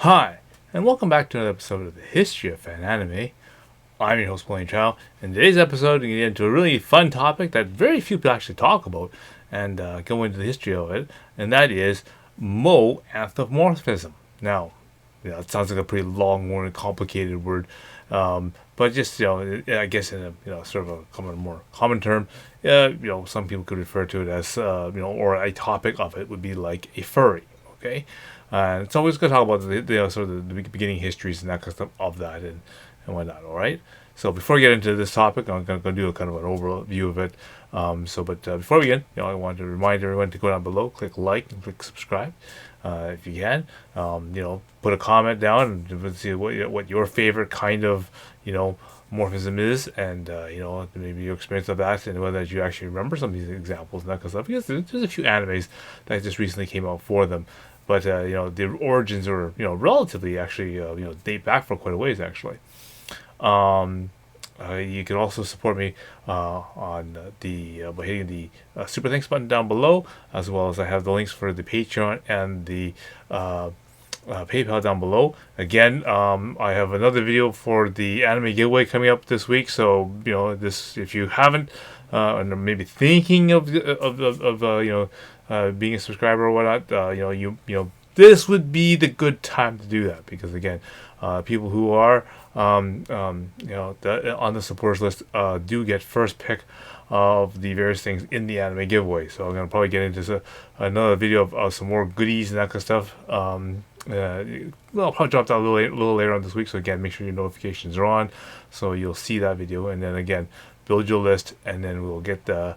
Hi, and welcome back to another episode of the History of Fan Anime. I'm your host, Blaine Chow. In today's episode, we're going to get into a really fun topic that very few people actually talk about and go into the history of it, and that is Moe Anthromorphism. Now, it sounds like a pretty long word and complicated word, but just I guess in a sort of a more common term, some people could refer to it as or a topic of it would be like a furry. Okay, it's always good to talk about sort of the beginning histories and that kind of stuff of that and whatnot. All right. So before we get into this topic, I'm going to do a kind of an overview of it. But before we begin, I want to remind everyone to go down below, click like, and click subscribe if you can. Put a comment down and see what your favorite kind of morphism is, and maybe your experience of that, and whether you actually remember some of these examples and that kind of stuff. Because there's a few animes that just recently came out for them, but the origins are relatively actually date back for quite a ways actually. You can also support me on the by hitting the super thanks button down below, as well as I have the links for the Patreon and the PayPal down below. Again, I have another video for the anime giveaway coming up this week. So this, if you haven't and maybe thinking of being a subscriber or whatnot, this would be the good time to do that, because again, people who are on the supporters list do get first pick of the various things in the anime giveaway. So I'm going to probably get into another video of some more goodies and that kind of stuff. I'll probably drop that a little later on this week. So again, make sure your notifications are on, so you'll see that video. And then again, build your list, and then we'll get the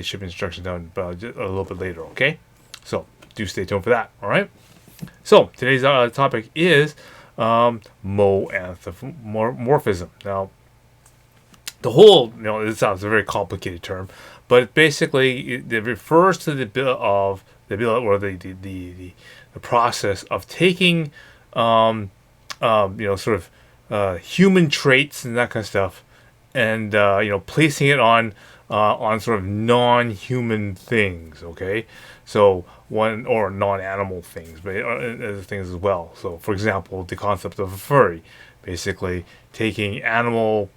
shipping instructions down just a little bit later. Okay, so do stay tuned for that. All right. So today's topic is Moe Anthromorphism. Now, the whole, it sounds a very complicated term, but basically it refers to the process of taking, human traits and that kind of stuff, and placing it on sort of non-human things. Okay, so or non-animal things, but other things as well. So, for example, the concept of a furry, basically taking animal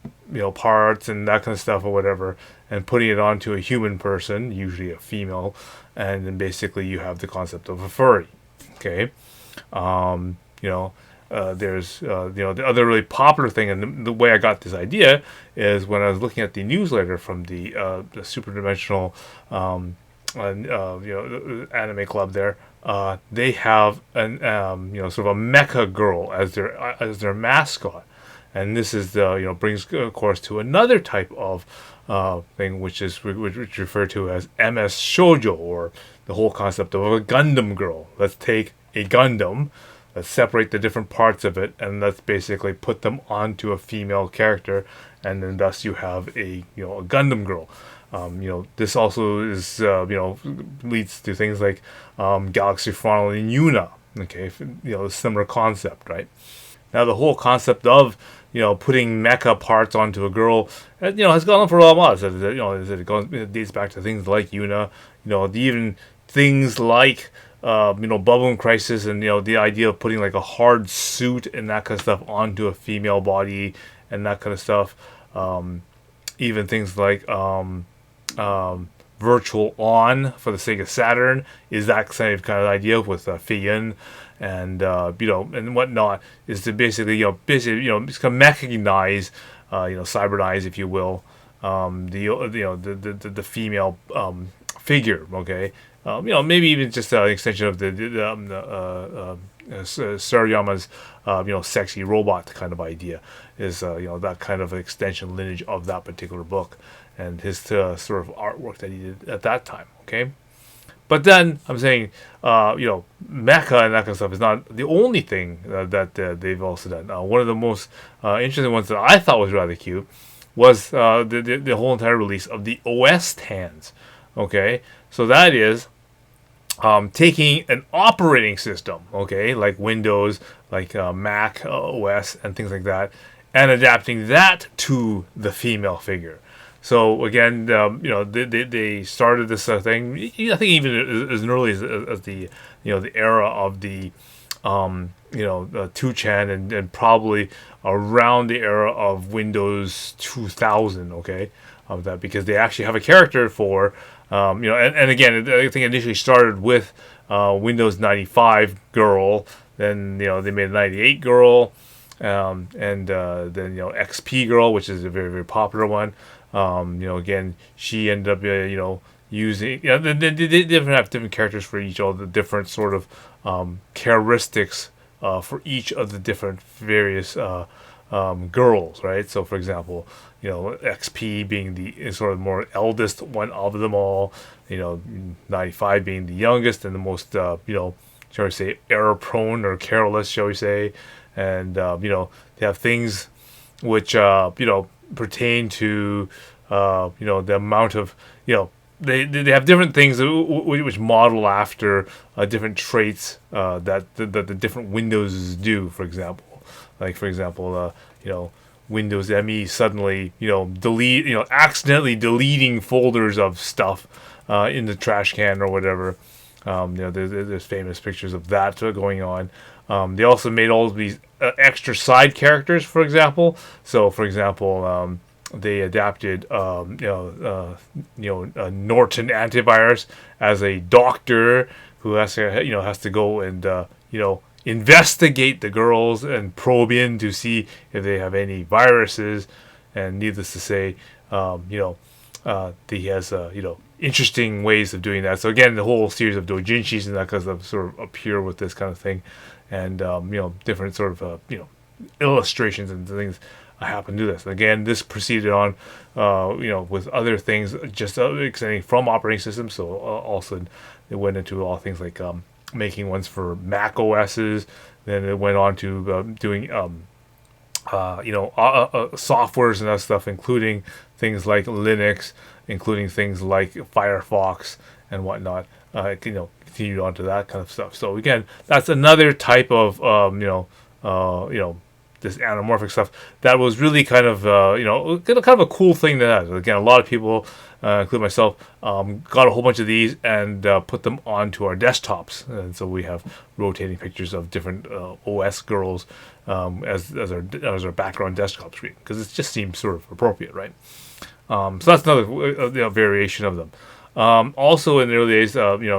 parts and that kind of stuff or whatever, and putting it onto a human person, usually a female, and then basically you have the concept of a furry. Okay, there's the other really popular thing, and the way I got this idea is when I was looking at the newsletter from the Super Dimensional anime club there. They have an sort of a mecha girl as their mascot, and this is brings of course to another type of thing, which referred to as MS Shoujo, or the whole concept of a Gundam girl. Let's take a Gundam, let's separate the different parts of it, and let's basically put them onto a female character, and then thus you have a Gundam girl. This also is leads to things like Galaxy Frontal and Yuna. Okay, a similar concept, right? Now the whole concept of putting mecha parts onto a girl, has gone on for a while. It dates back to things like Yuna, even things like Bubble Crisis, and the idea of putting like a hard suit and that kind of stuff onto a female body and that kind of stuff. Even things like Virtual On for the Sega Saturn is that same kind of idea with Feiyin and and whatnot, is to basically just kind of mechanize cybernize, if you will, the female figure. Okay, maybe even just an extension of the Sarayama's sexy robot kind of idea is that kind of extension lineage of that particular book and his sort of artwork that he did at that time. Okay, but then I'm saying mecha and that kind of stuff is not the only thing that they've also done. One of the most interesting ones that I thought was rather cute was the whole entire release of the OS hands. Okay, so that is taking an operating system, okay, like Windows, like Mac OS and things like that, and adapting that to the female figure. So again, they started this thing. I think even as early as the the era of the 2chan and probably around the era of Windows 2000. Okay, of that, because they actually have a character for and again, I think it initially started with Windows 95 girl. Then they made a 98 girl, and then XP girl, which is a very very popular one. Again, she ended up using they different have different characters for each of the different sort of characteristics for each of the different various girls, right? So, for example, XP being the sort of more eldest one of them all, 95 being the youngest and the most, shall we say, error prone or careless, shall we say, and they have things which pertain to the amount of they have different things which model after different traits that the different Windows do. For example, Windows ME suddenly accidentally deleting folders of stuff in the trash can or whatever. There's famous pictures of that going on. They also made all of these extra side characters, for example. So, for example, they adapted, Norton antivirus as a doctor who has to go and investigate the girls and probe in to see if they have any viruses. And needless to say, he has interesting ways of doing that. So again, the whole series of doujinshis and that kind of stuff sort of appear with this kind of thing, and different sort of illustrations and things happen to this. And again, this proceeded on, with other things just extending from operating systems. So also it went into all things like making ones for Mac OSs. Then it went on to doing softwares and that stuff, including things like Linux, including things like Firefox and whatnot. Continued on to that kind of stuff. So again, that's another type of this anamorphic stuff that was really kind of kind of a cool thing to have. Again, a lot of people, including myself, got a whole bunch of these and put them onto our desktops, and so we have rotating pictures of different OS girls as our background desktop screen, because it just seems sort of appropriate, right? So that's another variation of them. Also in the early days,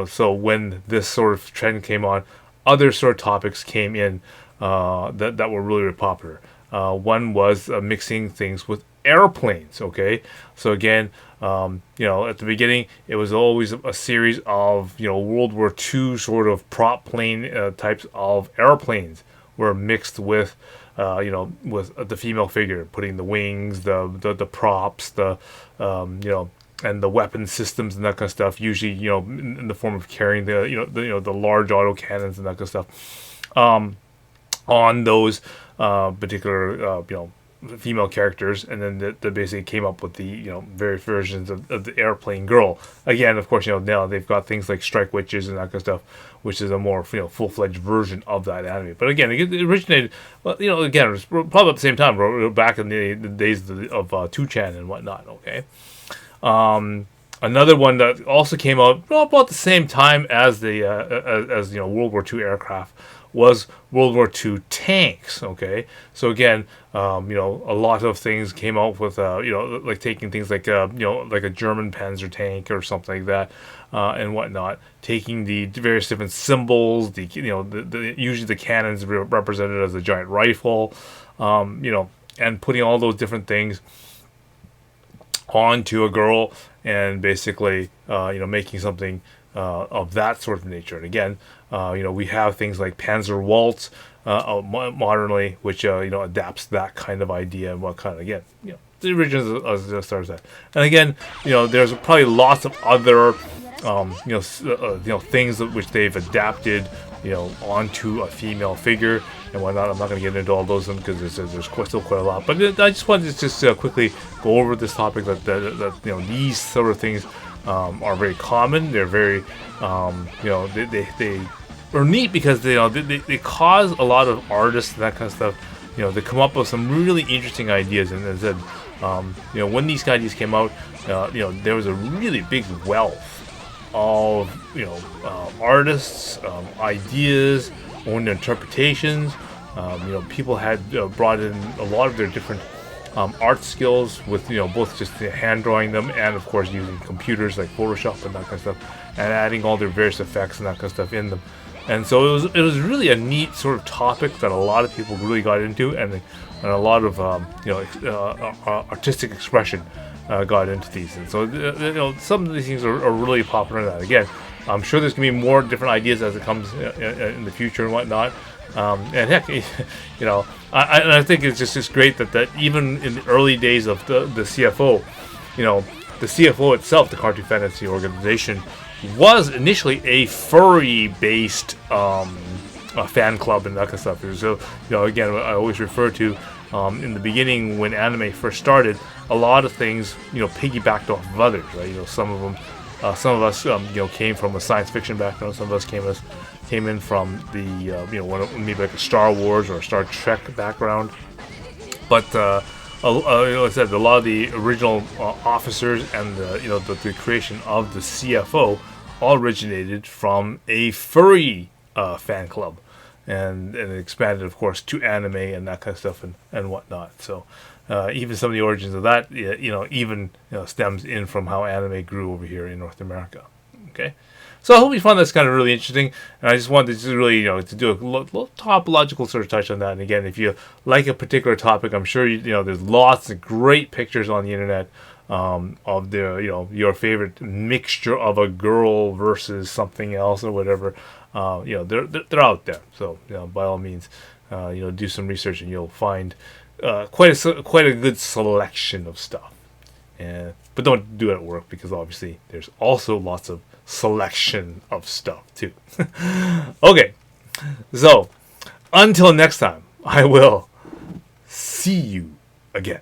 so when this sort of trend came on, other sort of topics came in that were really, really popular. One was mixing things with airplanes. Okay, so again, at the beginning, it was always a series of World War II sort of prop plane types of airplanes were mixed with with the female figure, putting the wings, the props, and the weapon systems and that kind of stuff. Usually, in the form of carrying the large auto cannons and that kind of stuff. On those particular female characters, and then they basically came up with the various versions of the airplane girl. Again, of course, now they've got things like strike witches and that kind of stuff, which is a more full-fledged version of that anime. But again, it originated, again, it was probably at the same time, back in the days of 2chan and whatnot. Okay. Another one that also came out about the same time as the World War II aircraft was World War II tanks. Okay, so again, a lot of things came out with like taking things like like a German Panzer tank or something like that, and whatnot, taking the various different symbols, the usually the cannons represented as a giant rifle, and putting all those different things onto a girl, and basically making something of that sort of nature. And again, we have things like Panzer Waltz modernly, which adapts that kind of idea, and what kind of, again, the original starts that. And again, there's probably lots of other things which they've adapted onto a female figure and whatnot. I'm not going to get into all those because there's still quite a lot. But I just wanted to just quickly go over this topic that these sort of things are very common. They're very they are neat because they cause a lot of artists and that kind of stuff to come up with some really interesting ideas. And as I said, when these ideas came out, there was a really big wealth of artists, ideas, own interpretations. People had brought in a lot of their different art skills with both just hand drawing them and of course using computers like Photoshop and that kind of stuff, and adding all their various effects and that kind of stuff in them. And so it was really a neat sort of topic that a lot of people really got into, and a lot of artistic expression got into these. And so some of these things are really popular in that. Again, I'm sure there's gonna be more different ideas as it comes in the future and whatnot. And heck, I think it's just great that even in the early days of the CFO, the CFO itself, the Cartoon Fantasy Organization, was initially a furry-based fan club and that kind of stuff. So, again, I always refer to in the beginning when anime first started, a lot of things, piggybacked off of others, right? Some of us, came from a science fiction background. Some of us came in from the, maybe like a Star Wars or a Star Trek background. But like I said, a lot of the original officers and the creation of the CFO all originated from a furry fan club, and it expanded, of course, to anime and that kind of stuff and whatnot. So even some of the origins of that, stems in from how anime grew over here in North America. Okay, so I hope you found this kind of really interesting, and I just wanted to really, to do a little topological sort of touch on that. And again, if you like a particular topic, I'm sure there's lots of great pictures on the internet of the your favorite mixture of a girl versus something else or whatever. They're out there. So by all means, do some research and you'll find quite a good selection of stuff. But don't do it at work, because obviously there's also lots of selection of stuff too. Okay, so until next time, I will see you again.